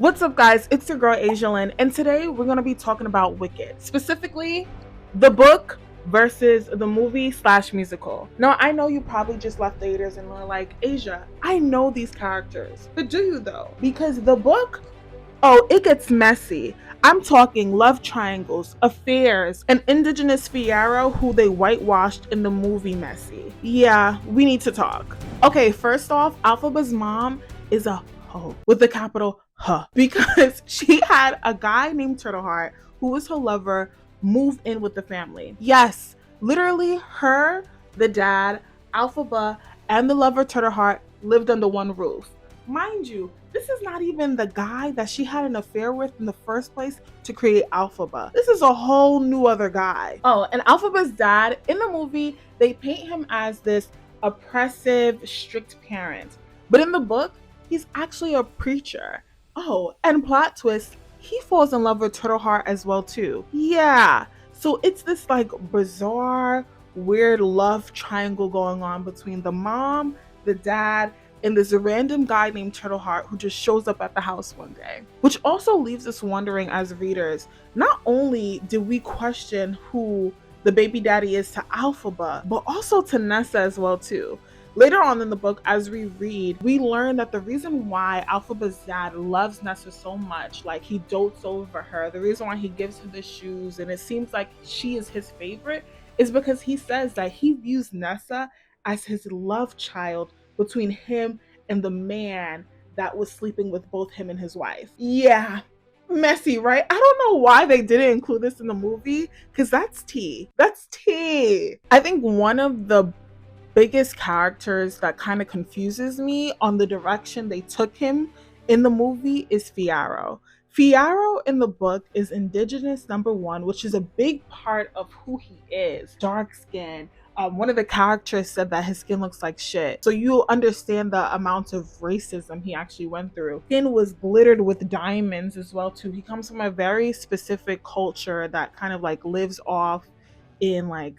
What's up, guys? It's your girl Asia Lynn, and today we're going to be talking about Wicked, specifically the book versus the movie slash musical. Now, I know you probably just left theaters and were like, Asia, I know these characters, but do you though? Because the book, oh, it gets messy. I'm talking love triangles, affairs, an indigenous Fiyero who they whitewashed in the movie messy. Yeah, we need to talk. Okay, first off, Elphaba's mom is a hoe with the capital H because she had a guy named Turtleheart who was her lover move in with the family. Yes, literally her, the dad, Elphaba, and the lover Turtleheart lived under one roof. Mind you, this is not even the guy that she had an affair with in the first place to create Elphaba. This is a whole new other guy. Oh, and Elphaba's dad, in the movie, they paint him as this oppressive, strict parent. But in the book, he's actually a preacher. Oh, and plot twist, he falls in love with Turtleheart as well too. Yeah. So it's this like bizarre, weird love triangle going on between the mom, the dad, and there's a random guy named Turtleheart who just shows up at the house one day. Which also leaves us wondering as readers, not only do we question who the baby daddy is to Elphaba, but also to Nessa as well too. Later on in the book, as we read, we learn that the reason why Elphaba's dad loves Nessa so much, like he dotes over her, the reason why he gives her the shoes and it seems like she is his favorite, is because he says that he views Nessa as his love child between him and the man that was sleeping with both him and his wife. Yeah, messy, right? I don't know why they didn't include this in the movie, because that's tea. That's tea. I think one of the biggest characters that kind of confuses me on the direction they took him in the movie is Fiyero. Fiyero in the book is indigenous number one, which is a big part of who he is. Dark skin. One of the characters said that his skin looks like shit. So you'll understand the amount of racism he actually went through. Skin was glittered with diamonds as well too. He comes from a very specific culture that kind of like lives off in like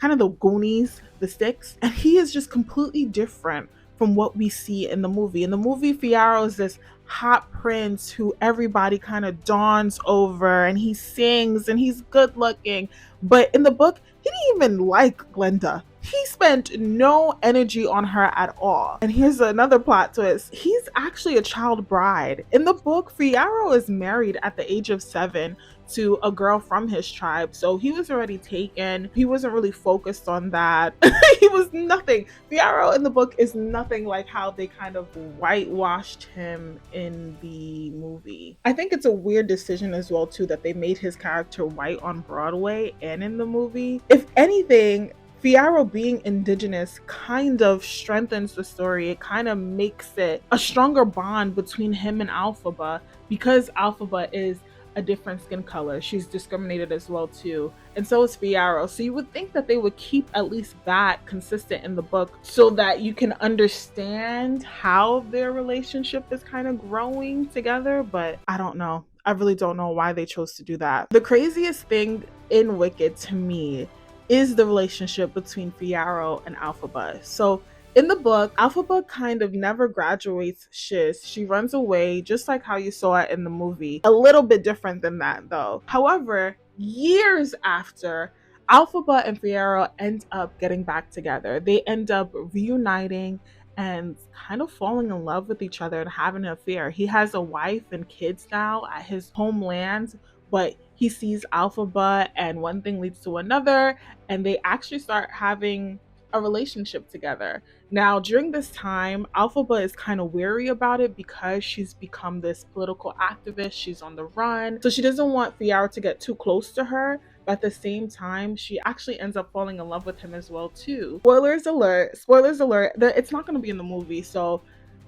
kind of the Goonies, the sticks, and he is just completely different from what we see in the movie. In the movie, Fiyero is this hot prince who everybody kind of dawns over, and he sings and he's good looking. But in the book, he didn't even like Glinda. He spent no energy on her at all. And here's another plot twist. He's actually a child bride. In the book, Fiyero is married at the age of 7 to a girl from his tribe. So he was already taken. He wasn't really focused on that. He was nothing. Fiyero in the book is nothing like how they kind of whitewashed him in the movie. I think it's a weird decision as well too that they made his character white on Broadway and in the movie. If anything, Fiyero being indigenous kind of strengthens the story. It kind of makes it a stronger bond between him and Elphaba because Elphaba is a different skin color. She's discriminated as well too. And so is Fiyero. So you would think that they would keep at least that consistent in the book so that you can understand how their relationship is kind of growing together. But I don't know. I really don't know why they chose to do that. The craziest thing in Wicked to me is the relationship between Fiyero and Elphaba. So in the book, Elphaba kind of never graduates Shiz. She runs away, just like how you saw it in the movie. A little bit different than that, though. However, years after, Elphaba and Fiyero end up getting back together. They end up reuniting and kind of falling in love with each other and having an affair. He has a wife and kids now at his homeland, but he sees Elphaba and one thing leads to another, and they actually start having a relationship together. Now, during this time, Elphaba is kind of wary about it because she's become this political activist. She's on the run. So she doesn't want Fiyero to get too close to her. But at the same time, she actually ends up falling in love with him as well, too. Spoilers alert. Spoilers alert. It's not going to be in the movie, so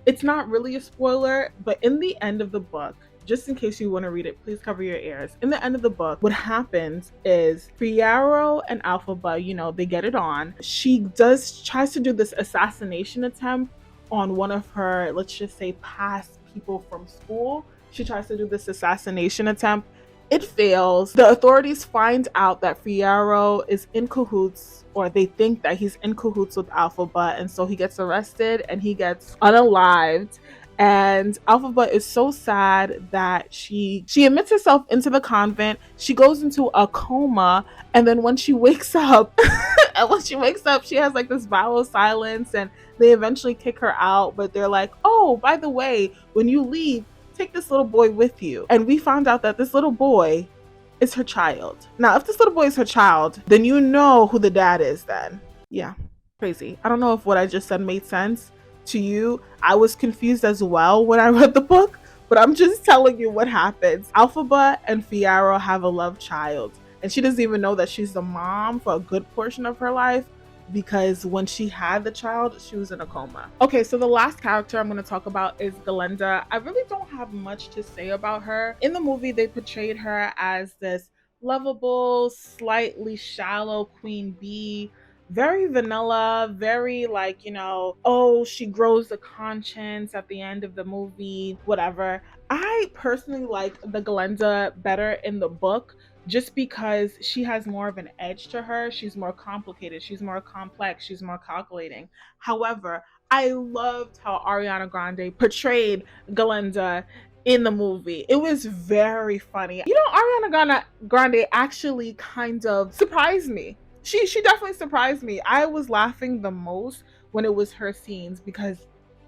it's not really a spoiler. But in the end of the book, just in case you want to read it, please cover your ears. In the end of the book, what happens is Fiyero and Elphaba, they get it on. She tries to do this assassination attempt on one of her, let's just say, past people from school. She tries to do this assassination attempt. It fails. The authorities find out that Fiyero is in cahoots, or they think that he's in cahoots with Elphaba, and so he gets arrested and he gets unalived. And Elphaba is so sad that she admits herself into the convent. She goes into a coma, and then when she wakes up, and when she wakes up, she has like this vow of silence, and they eventually kick her out. But they're like, "Oh, by the way, when you leave, take this little boy with you." And we found out that this little boy is her child. Now, if this little boy is her child, then you know who the dad is. Then, yeah, crazy. I don't know if what I just said made sense to you. I was confused as well when I read the book, but I'm just telling you what happens. Elphaba and Fiyero have a love child, and she doesn't even know that she's the mom for a good portion of her life because when she had the child, she was in a coma. Okay, so the last character I'm going to talk about is Glinda. I really don't have much to say about her. In the movie, they portrayed her as this lovable, slightly shallow queen bee, very vanilla, very like, oh, she grows a conscience at the end of the movie, whatever. I personally like the Glinda better in the book just because she has more of an edge to her. She's more complicated, she's more complex, she's more calculating. However, I loved how Ariana Grande portrayed Glinda in the movie. It was very funny. Ariana Grande actually kind of surprised me. She definitely surprised me. I was laughing the most when it was her scenes because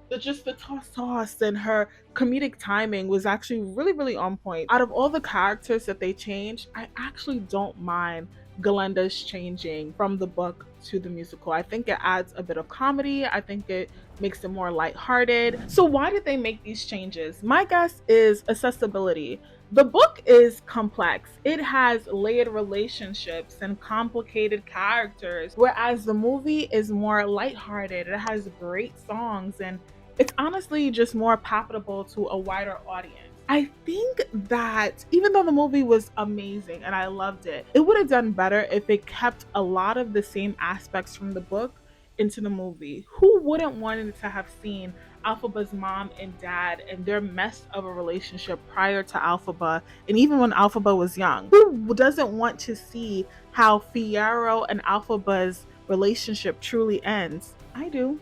the toss and her comedic timing was actually really on point. Out of all the characters that they changed, I actually don't mind Glinda's changing from the book to the musical. I think it adds a bit of comedy. I think it makes it more lighthearted. So why did they make these changes? My guess is accessibility. The book is complex. It has layered relationships and complicated characters, whereas the movie is more lighthearted. It has great songs and it's honestly just more palatable to a wider audience. I think that even though the movie was amazing and I loved it, it would have done better if it kept a lot of the same aspects from the book into the movie. Who wouldn't want to have seen Elphaba's mom and dad and their mess of a relationship prior to Elphaba and even when Elphaba was young? Who doesn't want to see how Fiyero and Elphaba's relationship truly ends? I do.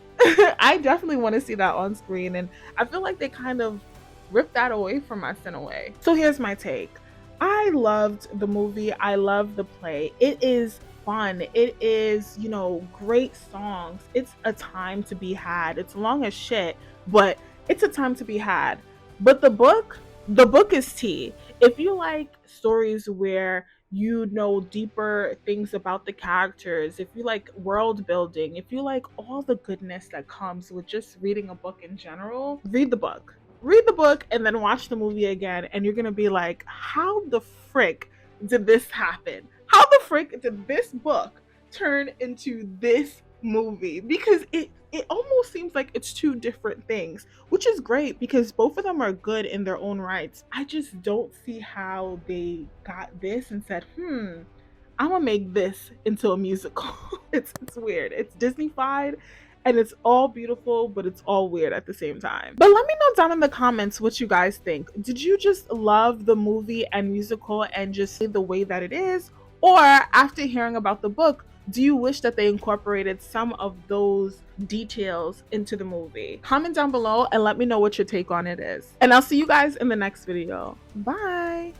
I definitely want to see that on screen, and I feel like they kind of ripped that away from us in a way. So here's my take. I loved the movie. I love the play. It is fun. It is, great songs. It's a time to be had. It's long as shit, but it's a time to be had. But the book is tea. If you like stories where you know deeper things about the characters, if you like world building, if you like all the goodness that comes with just reading a book in general, read the book. Read the book and then watch the movie again, and you're gonna be like, how the frick did this happen? How the frick did this book turn into this movie? Because it almost seems like it's two different things, which is great because both of them are good in their own rights. I just don't see how they got this and said, I'm gonna make this into a musical. It's weird. It's Disney-fied and it's all beautiful, but it's all weird at the same time. But let me know down in the comments what you guys think. Did you just love the movie and musical and just see the way that it is? Or after hearing about the book, do you wish that they incorporated some of those details into the movie? Comment down below and let me know what your take on it is. And I'll see you guys in the next video. Bye.